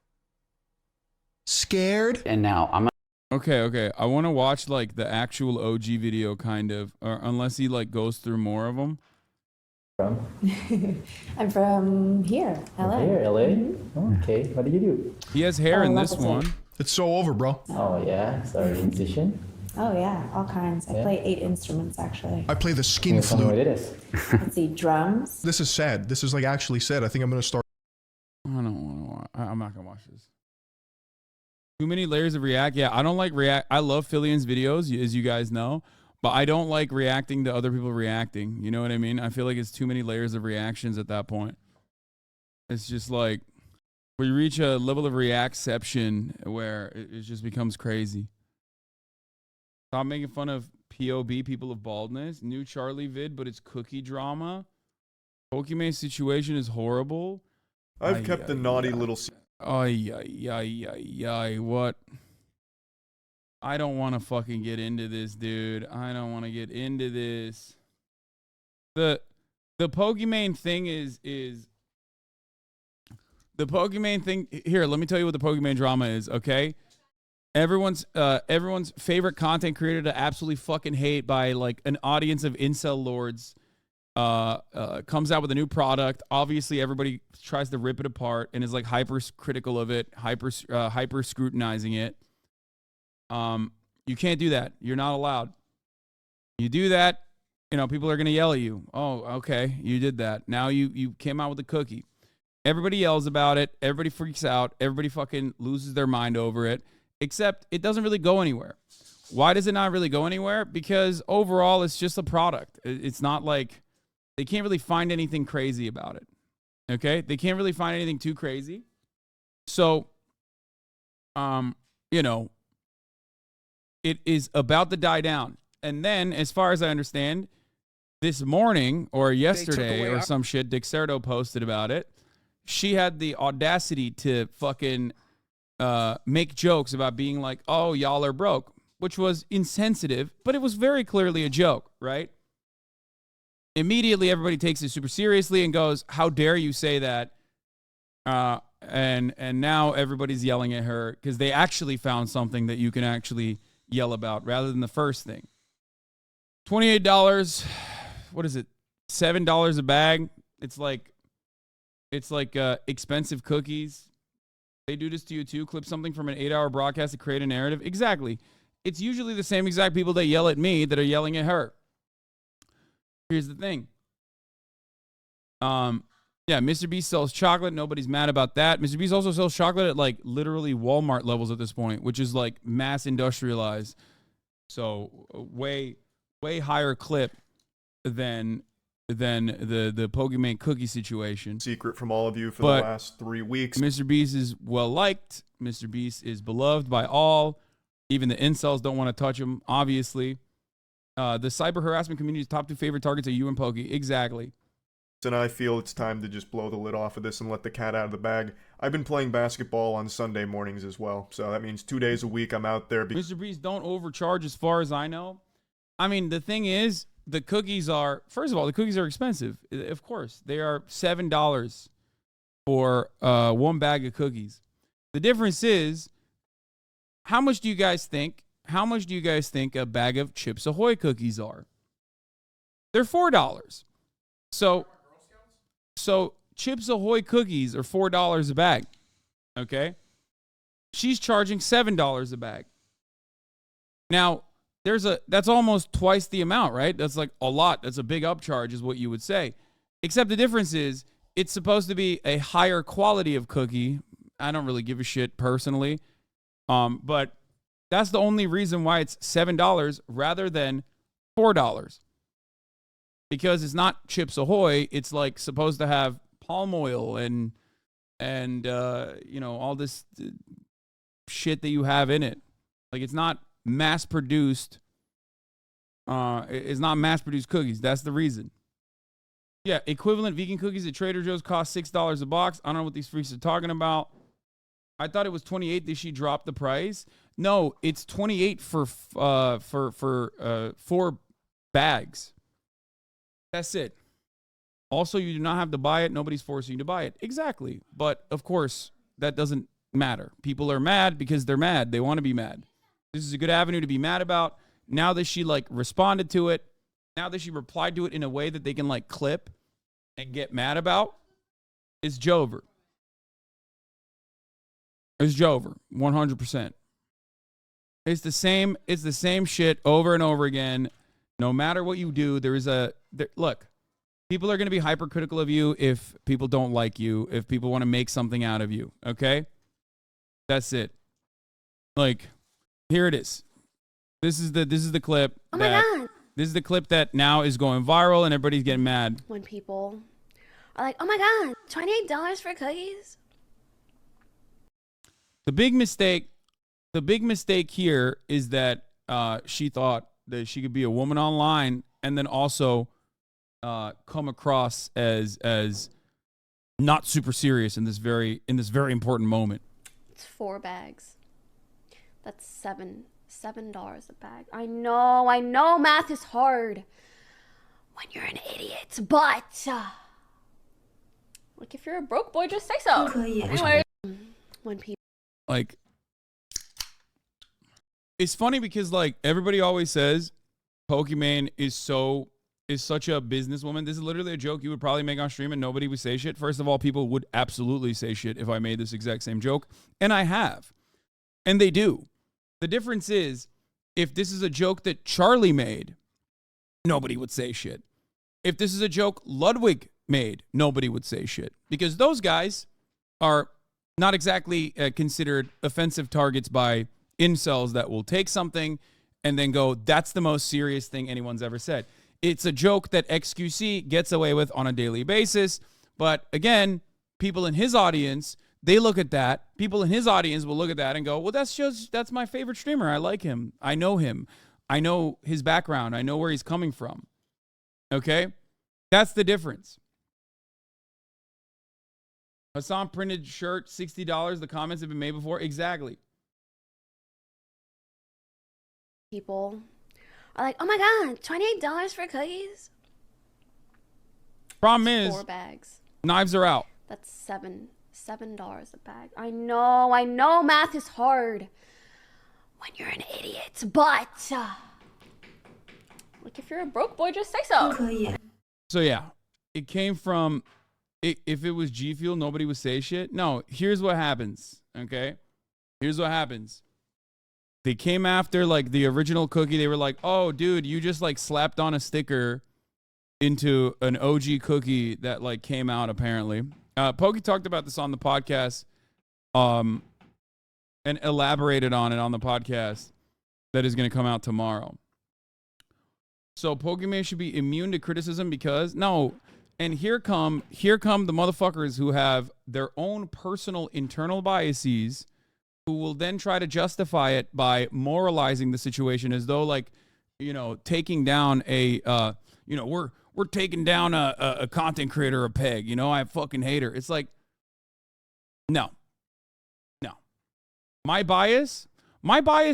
Scared? And now I'm Okay. I want to watch like the actual OG video kind of, or unless he like goes through more of them. I'm from here, LA. Here, LA? Okay, what do you do? He has hair in this one. It's so over, bro. Oh yeah, sorry, musician? Oh yeah, all kinds. I play 8 instruments actually. I play the skin Can you tell me what flute. it is? Let's see, drums. This is sad. This is like actually sad. I think I'm gonna start. I don't want to watch. I'm not gonna watch this. Too many layers of react. Yeah, I don't like react. I love Fillian's videos, as you guys know, but I don't like reacting to other people reacting. You know what I mean? I feel like it's too many layers of reactions at that point. It's just like we reach a level of reactception where it just becomes crazy. Stop making fun of POB, people of baldness. New Charlie vid, but it's cookie drama. Pokimane situation is horrible. I've kept the naughty little... What? I don't want to fucking get into this, dude. I don't want to get into this. The Pokimane thing is the Pokimane thing. Here, let me tell you what the Pokimane drama is, okay? Everyone's favorite content creator to absolutely fucking hate by like an audience of incel lords comes out with a new product. Obviously, everybody tries to rip it apart and is like hyper critical of it, hyper scrutinizing it. You can't do that. You're not allowed. You do that, people are gonna yell at you. Oh, okay, you did that. Now you came out with a cookie. Everybody yells about it. Everybody freaks out. Everybody fucking loses their mind over it. Except it doesn't really go anywhere. Why does it not really go anywhere? Because overall, it's just a product. It's not like they can't really find anything crazy about it. Okay? They can't really find anything too crazy. So, it is about to die down. And then, as far as I understand, this morning or yesterday or some shit, Dexerto posted about it. She had the audacity to fucking make jokes about being like, oh, y'all are broke, which was insensitive, but it was very clearly a joke, right? Immediately, everybody takes it super seriously and goes, how dare you say that? And now everybody's yelling at her because they actually found something that you can actually yell about rather than the first thing. $28. What is it? $7 a bag. It's like expensive cookies. They do this to you too. Clip something from an 8-hour broadcast to create a narrative. Exactly. It's usually the same exact people that yell at me that are yelling at her. Here's the thing. Yeah, Mr. Beast sells chocolate. Nobody's mad about that. Mr. Beast also sells chocolate at like literally Walmart levels at this point, which is like mass industrialized. So way higher clip than the Pokimane cookie situation. Secret from all of you for the last 3 weeks. Mr. Beast is well liked. Mr. Beast is beloved by all. Even the incels don't want to touch him, obviously. The cyber harassment community's top 2 favorite targets are you and Pokey. Exactly. And I feel it's time to just blow the lid off of this and let the cat out of the bag. I've been playing basketball on Sunday mornings as well, so that means 2 days a week I'm out there. Mr. Beast don't overcharge as far as I know. I mean, the thing is, the cookies are, first of all, the cookies are expensive. Of course. They are $7 for 1 bag of cookies. The difference is, how much do you guys think a bag of Chips Ahoy cookies are? They're $4. So Chips Ahoy cookies are $4 a bag. Okay? She's charging $7 a bag. Now, that's almost twice the amount, right? That's like a lot. That's a big upcharge is what you would say. Except the difference is it's supposed to be a higher quality of cookie. I don't really give a shit personally. But that's the only reason why it's $7 rather than $4. Because it's not Chips Ahoy. It's like supposed to have palm oil and all this shit that you have in it. Like it's not mass produced. It's not mass produced cookies. That's the reason. Yeah, equivalent vegan cookies at Trader Joe's cost $6 a box. I don't know what these freaks are talking about. I thought it was 28. Did she drop the price? No, it's 28 for 4 bags. That's it. Also, you do not have to buy it. Nobody's forcing you to buy it. Exactly. But of course, that doesn't matter. People are mad because they're mad. They want to be mad. This is a good avenue to be mad about. Now that she responded to it, now that she replied to it in a way that they can clip and get mad about, it's Jover. It's Jover, 100%. It's the same shit over and over again. No matter what you do, look, people are going to be hypercritical of you if people don't like you, if people want to make something out of you, okay? That's it. Here it is. This is the clip. Oh my God. This is the clip that now is going viral and everybody's getting mad. When people are like, oh my God, $28 for cookies? The big mistake here is that she thought that she could be a woman online and then also come across as not super serious in this very important moment. It's 4 bags. That's $7 a bag. I know math is hard when you're an idiot, but if you're a broke boy, just say so. Anyway, when people it's funny because everybody always says Pokimane is such a businesswoman. This is literally a joke you would probably make on stream and nobody would say shit. First of all, people would absolutely say shit if I made this exact same joke. And I have. And they do. The difference is, if this is a joke that Charlie made, nobody would say shit. If this is a joke Ludwig made, nobody would say shit. Because those guys are not exactly considered offensive targets by incels that will take something and then go, that's the most serious thing anyone's ever said. It's a joke that XQC gets away with on a daily basis. But again, people in his audience, they look at that. People in his audience will look at that and go, well, that's my favorite streamer. I like him. I know him. I know his background. I know where he's coming from. Okay? That's the difference. Hassan printed shirt, $60. The comments have been made before. Exactly. people are like, oh my God, $28 for cookies? Problem is, 4 bags. Knives are out. That's $7 a bag. I know math is hard when you're an idiot, but if you're a broke boy, just say so. So yeah, it came from, if it was G Fuel, nobody would say shit. No, here's what happens, okay? Here's what happens. They came after, like, the original cookie. They were like, oh, dude, you just, like, slapped on a sticker into an OG cookie that like came out apparently. Pokey talked about this on the podcast, and elaborated on it on the podcast that is going to come out tomorrow. So Pokimane should be immune to criticism because no, and here come the motherfuckers who have their own personal internal biases, who will then try to justify it by moralizing the situation as though like, you know, taking down a we're taking down a content creator a peg, you know, I fucking hate her. It's like, no. My bias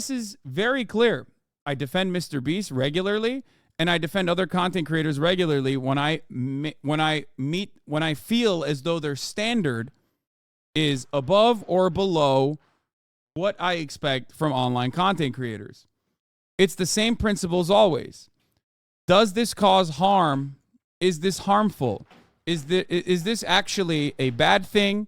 is very clear. I defend Mr. Beast regularly, and I defend other content creators regularly when I feel as though their standard is above or below what I expect from online content creators. It's the same principles always. Does this cause harm? Is this harmful? Is this actually a bad thing?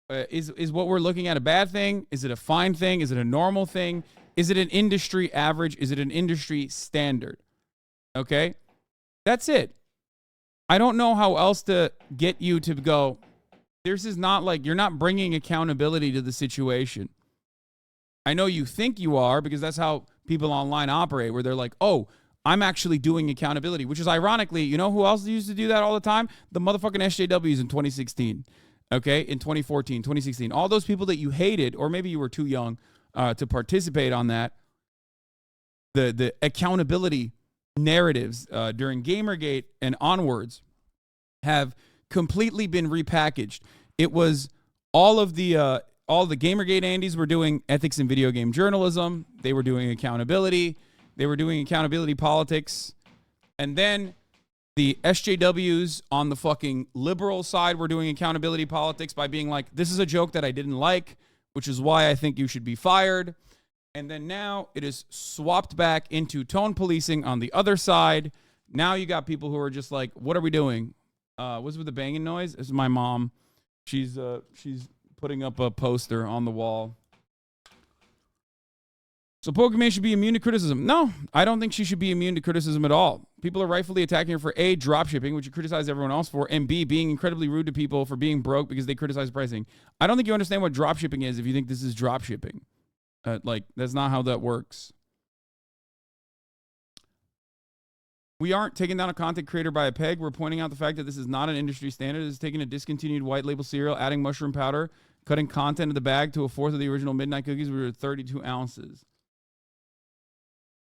Is what we're looking at a bad thing? Is it a fine thing? Is it a normal thing? Is it an industry average? Is it an industry standard? Okay? That's it. I don't know how else to get you to go, this is not like, you're not bringing accountability to the situation. I know you think you are because that's how people online operate, where they're like, oh, I'm actually doing accountability, which is ironically, you know who else used to do that all the time? The motherfucking SJWs in 2016. Okay, in 2014, 2016, all those people that you hated, or maybe you were too young to participate on that, the accountability narratives during Gamergate and onwards have completely been repackaged. It was all the Gamergate Andes were doing ethics in video game journalism. They were doing accountability. They were doing accountability politics. And then the SJWs on the fucking liberal side were doing accountability politics by being like, this is a joke that I didn't like, which is why I think you should be fired. And then now it is swapped back into tone policing on the other side. Now you got people who are just like, what are we doing? What's with the banging noise? This is my mom. She's putting up a poster on the wall. So Pokimane should be immune to criticism. No, I don't think she should be immune to criticism at all. People are rightfully attacking her for A, dropshipping, which you criticize everyone else for, and B, being incredibly rude to people for being broke because they criticize pricing. I don't think you understand what dropshipping is if you think this is dropshipping. Like, that's not how that works. We aren't taking down a content creator by a peg. We're pointing out the fact that this is not an industry standard. It's taking a discontinued white label cereal, adding mushroom powder, cutting content of the bag to a fourth of the original Midnight Cookies, which were 32 ounces.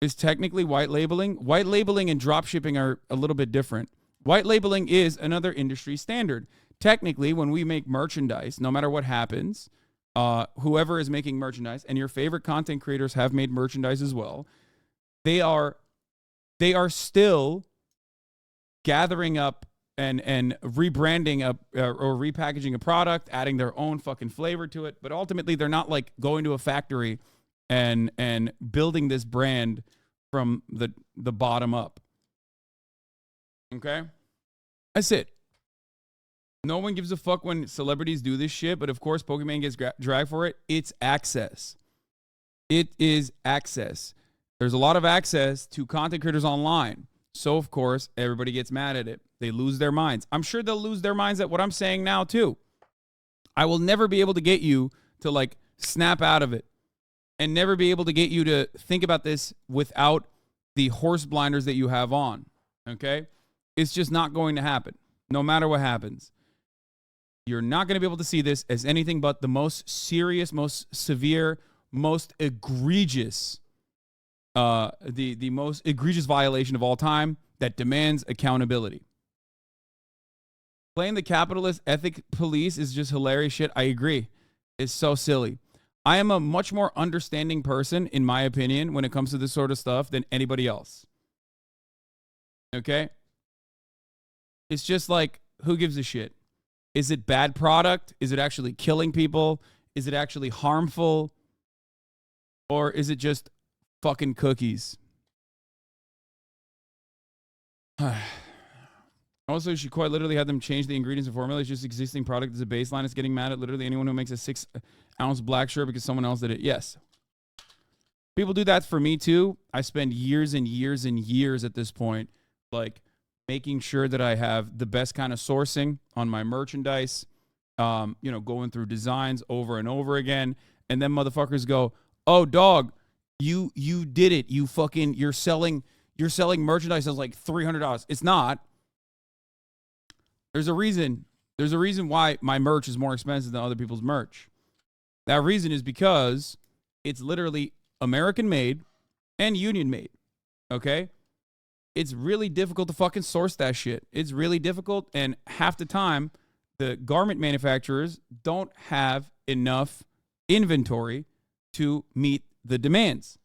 Is technically white labeling. White labeling and drop shipping are a little bit different. White labeling is another industry standard. Technically, when we make merchandise, no matter what happens, whoever is making merchandise, and your favorite content creators have made merchandise as well, they are still gathering up and rebranding or repackaging a product, adding their own fucking flavor to it. But ultimately, they're not like going to a factory and building this brand from the bottom up. Okay? That's it. No one gives a fuck when celebrities do this shit, but of course Pokimane gets dragged for it. It's access. It is access. There's a lot of access to content creators online. So of course, everybody gets mad at it. They lose their minds. I'm sure they'll lose their minds at what I'm saying now too. I will never be able to get you to like snap out of it. And never be able to get you to think about this without the horse blinders that you have on, okay? It's just not going to happen, no matter what happens. You're not going to be able to see this as anything but the most serious, most severe, most egregious, the most egregious violation of all time that demands accountability. Playing the capitalist ethic police is just hilarious shit. I agree. It's so silly. I am a much more understanding person, in my opinion, when it comes to this sort of stuff than anybody else. Okay? It's just like, who gives a shit? Is it bad product? Is it actually killing people? Is it actually harmful? Or is it just fucking cookies? Also, she quite literally had them change the ingredients and formula. It's just existing product as a baseline. It's getting mad at literally anyone who makes a 6-ounce black shirt because someone else did it. Yes. People do that for me too. I spend years and years and years at this point, like making sure that I have the best kind of sourcing on my merchandise, going through designs over and over again. And then motherfuckers go, oh, dog, you did it. You're selling merchandise that's like $300. It's not. There's a reason. There's a reason why my merch is more expensive than other people's merch. That reason is because it's literally American made and union made. Okay? It's really difficult to fucking source that shit. It's really difficult, and half the time, the garment manufacturers don't have enough inventory to meet the demands.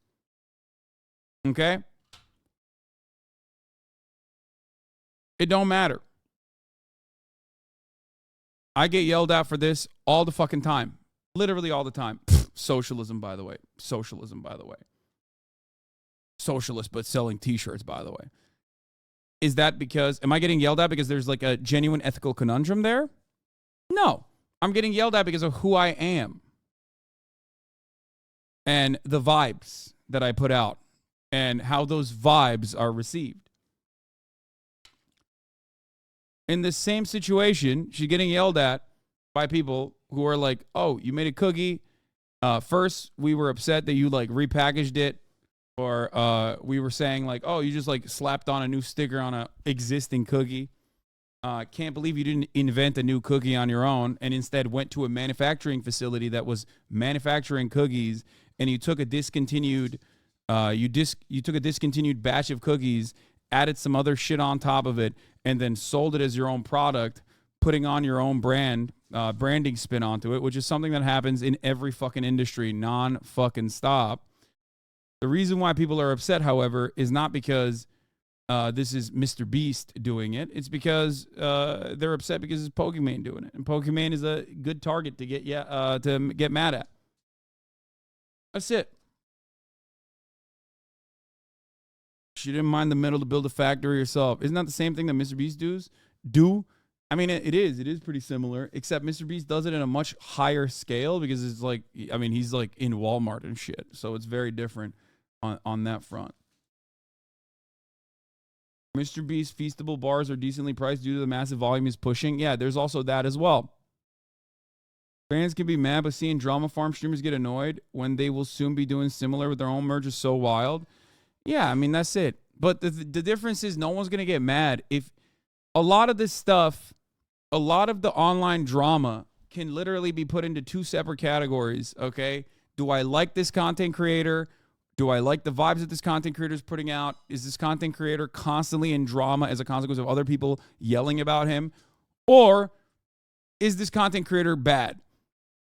Okay? It don't matter. I get yelled at for this all the fucking time. Literally all the time. Socialism, by the way. Socialism, by the way. Socialist, but selling t-shirts, by the way. Is that because, am I getting yelled at because there's like a genuine ethical conundrum there? No. I'm getting yelled at because of who I am. And the vibes that I put out. And how those vibes are received. In the same situation, she's getting yelled at by people who are like, oh, you made a cookie. First, we were upset that you like repackaged it. Or we were saying like, oh, you just like slapped on a new sticker on a existing cookie. Can't believe you didn't invent a new cookie on your own and instead went to a manufacturing facility that was manufacturing cookies, and you took a discontinued you took a discontinued batch of cookies, added some other shit on top of it, and then sold it as your own product, putting on your own branding spin onto it, which is something that happens in every fucking industry, non-fucking stop. The reason why people are upset, however, is not because this is Mr. Beast doing it. It's because they're upset because it's Pokimane doing it. And Pokimane is a good target to get mad at. That's it. She didn't mind the metal to build a factory herself. Isn't that the same thing that Mr. Beast do? I mean, it is. It is pretty similar, except Mr. Beast does it in a much higher scale because it's like, I mean, he's like in Walmart and shit. So it's very different on that front. Mr. Beast Feastable bars are decently priced due to the massive volume he's pushing. Yeah, there's also that as well. Fans can be mad, but seeing drama farm streamers get annoyed when they will soon be doing similar with their own merch is so wild. Yeah, I mean, that's it. But the difference is no one's going to get mad if a lot of this stuff, a lot of the online drama can literally be put into two separate categories, okay? Do I like this content creator? Do I like the vibes that this content creator is putting out? Is this content creator constantly in drama as a consequence of other people yelling about him? Or is this content creator bad?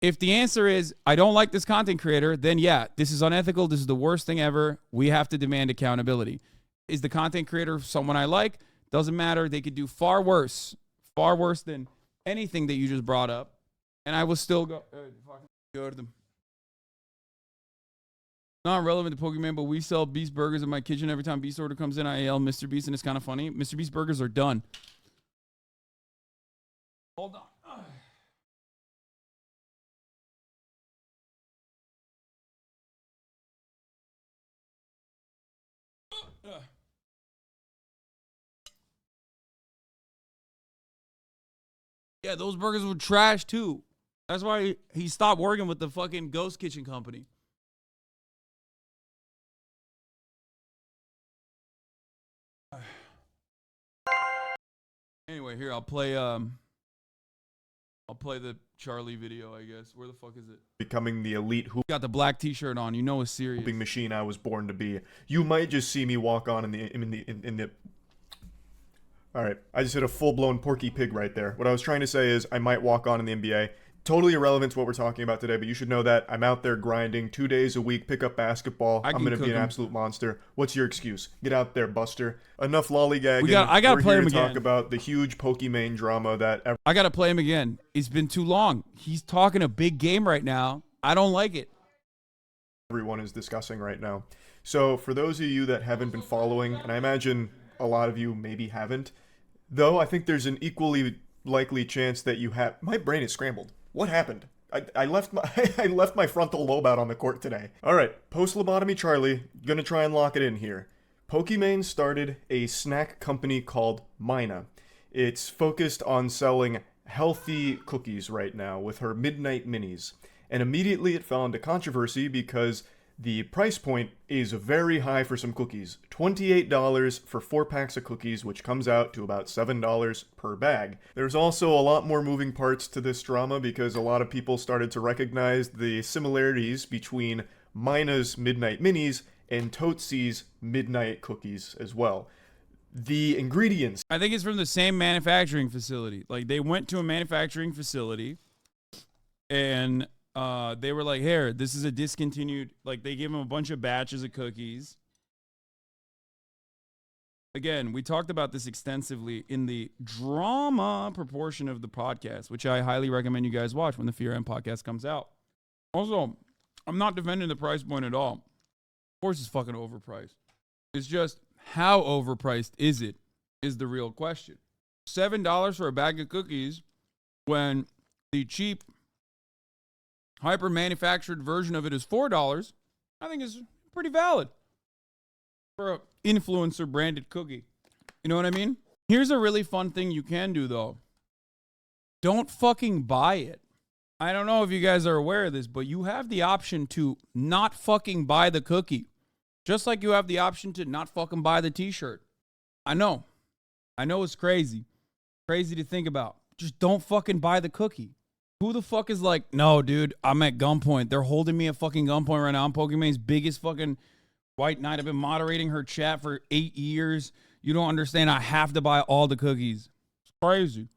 If the answer is, I don't like this content creator, then yeah, this is unethical. This is the worst thing ever. We have to demand accountability. Is the content creator someone I like? Doesn't matter. They could do far worse than anything that you just brought up. And I will still go to them. Not relevant to Pokimane, but we sell Beast Burgers in my kitchen. Every time Beast order comes in, I yell Mr. Beast, and it's kind of funny. Mr. Beast Burgers are done. Hold on. Yeah, those burgers were trash too. That's why he stopped working with the fucking Ghost Kitchen company. Anyway, here I'll play the Charlie video, I guess. Where the fuck is it? Becoming the elite hoop. Got the black t-shirt on. You know it's serious. Hooping machine I was born to be. You might just see me walk on in the All right, I just hit a full-blown Porky Pig right there. What I was trying to say is I might walk on in the NBA. Totally irrelevant to what we're talking about today, but you should know that I'm out there grinding 2 days a week, pick up basketball. I'm going to be an absolute monster. What's your excuse? Get out there, Buster. Enough lollygagging. I got to play him again. Talk about the huge Pokimane drama that... I got to play him again. It's been too long. He's talking a big game right now. I don't like it. Everyone is discussing right now. So for those of you that haven't been following, and I imagine a lot of you maybe haven't, though I think there's an equally likely chance that you have... My brain is scrambled. What happened? I left my frontal lobe out on the court today. All right, post-lobotomy Charlie, gonna try and lock it in here. Pokimane started a snack company called Mina. It's focused on selling healthy cookies right now with her Midnight Minis. And immediately it fell into controversy because the price point is very high for some cookies. $28 for 4 packs of cookies, which comes out to about $7 per bag. There's also a lot more moving parts to this drama because a lot of people started to recognize the similarities between Mina's Midnight Minis and Totesi's Midnight Cookies as well. The ingredients. I think it's from the same manufacturing facility. Like, they went to a manufacturing facility and they were like, here, this is a discontinued, like, they gave them a bunch of batches of cookies. Again, we talked about this extensively in the drama proportion of the podcast, which I highly recommend you guys watch when the Fear M podcast comes out. Also, I'm not defending the price point at all. Of course it's fucking overpriced. It's just, how overpriced is it is the real question. $7 for a bag of cookies when the cheap hyper-manufactured version of it is $4, I think is pretty valid for an influencer branded cookie. You know what I mean? Here's a really fun thing you can do, though. Don't fucking buy it. I don't know if you guys are aware of this, but you have the option to not fucking buy the cookie. Just like you have the option to not fucking buy the t-shirt. I know it's crazy. Crazy to think about. Just don't fucking buy the cookie. Who the fuck is like, no, dude, I'm at gunpoint. They're holding me at fucking gunpoint right now. I'm Pokimane's biggest fucking white knight. I've been moderating her chat for 8 years. You don't understand. I have to buy all the cookies. It's crazy.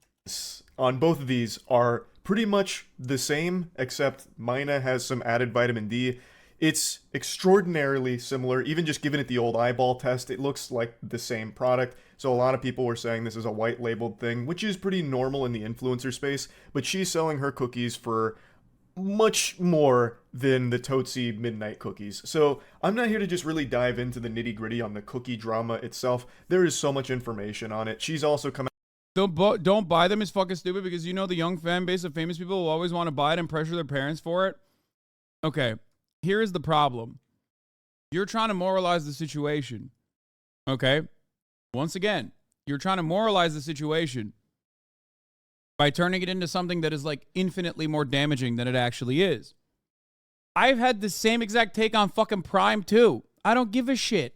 On both of these are pretty much the same, except Mina has some added vitamin D. It's extraordinarily similar. Even just giving it the old eyeball test, it looks like the same product. So a lot of people were saying this is a white labeled thing, which is pretty normal in the influencer space. But she's selling her cookies for much more than the Totesi Midnight cookies. So I'm not here to just really dive into the nitty gritty on the cookie drama itself. There is so much information on it. She's also come out. Don't buy them is fucking stupid because you know the young fan base of famous people will always want to buy it and pressure their parents for it. Okay. Here is the problem. You're trying to moralize the situation. Okay? Once again, you're trying to moralize the situation by turning it into something that is like infinitely more damaging than it actually is. I've had the same exact take on fucking Prime too. I don't give a shit.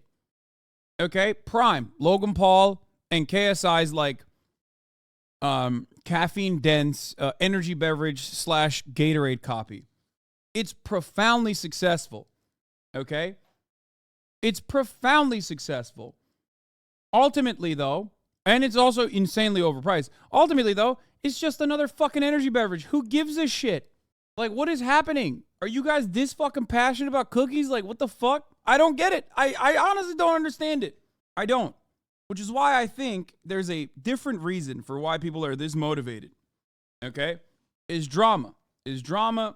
Okay? Prime, Logan Paul, and KSI's like caffeine dense energy beverage / Gatorade copy. It's profoundly successful, okay? It's profoundly successful. Ultimately, though, and it's also insanely overpriced. Ultimately, though, it's just another fucking energy beverage. Who gives a shit? Like, what is happening? Are you guys this fucking passionate about cookies? Like, what the fuck? I don't get it. I honestly don't understand it. I don't. Which is why I think there's a different reason for why people are this motivated, okay? Is drama. Is drama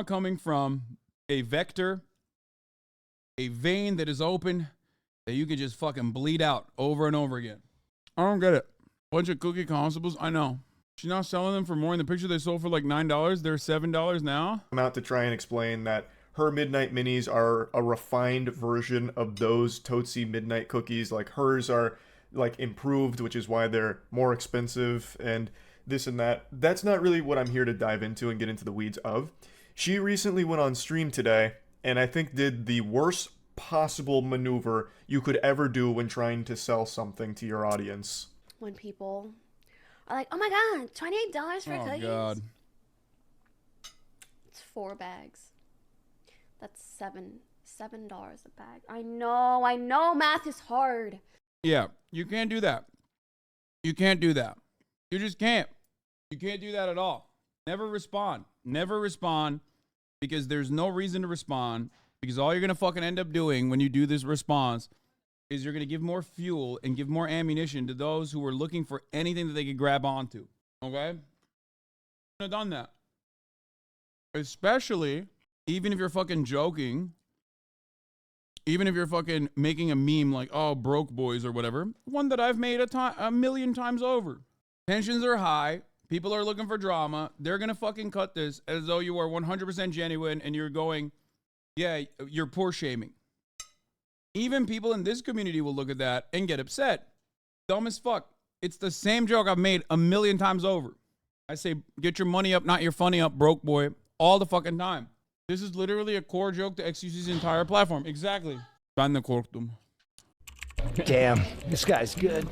coming from a vector, a vein that is open that you can just fucking bleed out over and over again. I don't get it. Bunch of cookie constables. I know. She's not selling them for more. In the picture, they sold for like $9. They're $7 now. I'm out to try and explain that her Midnight Minis are a refined version of those Totesi Midnight cookies. Like, hers are like improved, which is why they're more expensive and this and that. That's not really what I'm here to dive into and get into the weeds of. She recently went on stream today and I think did the worst possible maneuver you could ever do when trying to sell something to your audience. When people are like, oh my god, $28 for cookies. Oh god. It's 4 bags. That's $7 a bag. I know math is hard. Yeah, you can't do that. You can't do that. You just can't. You can't do that at all. Never respond. Never respond because there's no reason to respond because all you're going to fucking end up doing when you do this response is you're going to give more fuel and give more ammunition to those who are looking for anything that they can grab onto. Okay? I've done that. Especially, even if you're fucking joking, even if you're fucking making a meme like, oh, broke boys or whatever, one that I've made a million times over. Tensions are high. People are looking for drama. They're going to fucking cut this as though you are 100% genuine and you're going, Yeah, you're poor shaming. Even people in this community will look at that and get upset. Dumb as fuck. It's the same joke I've made a million times over. I say, get your money up, not your funny up, broke boy, all the fucking time. This is literally a core joke to XQC's entire platform. Exactly. Ben de korktum. Damn, this guy's good.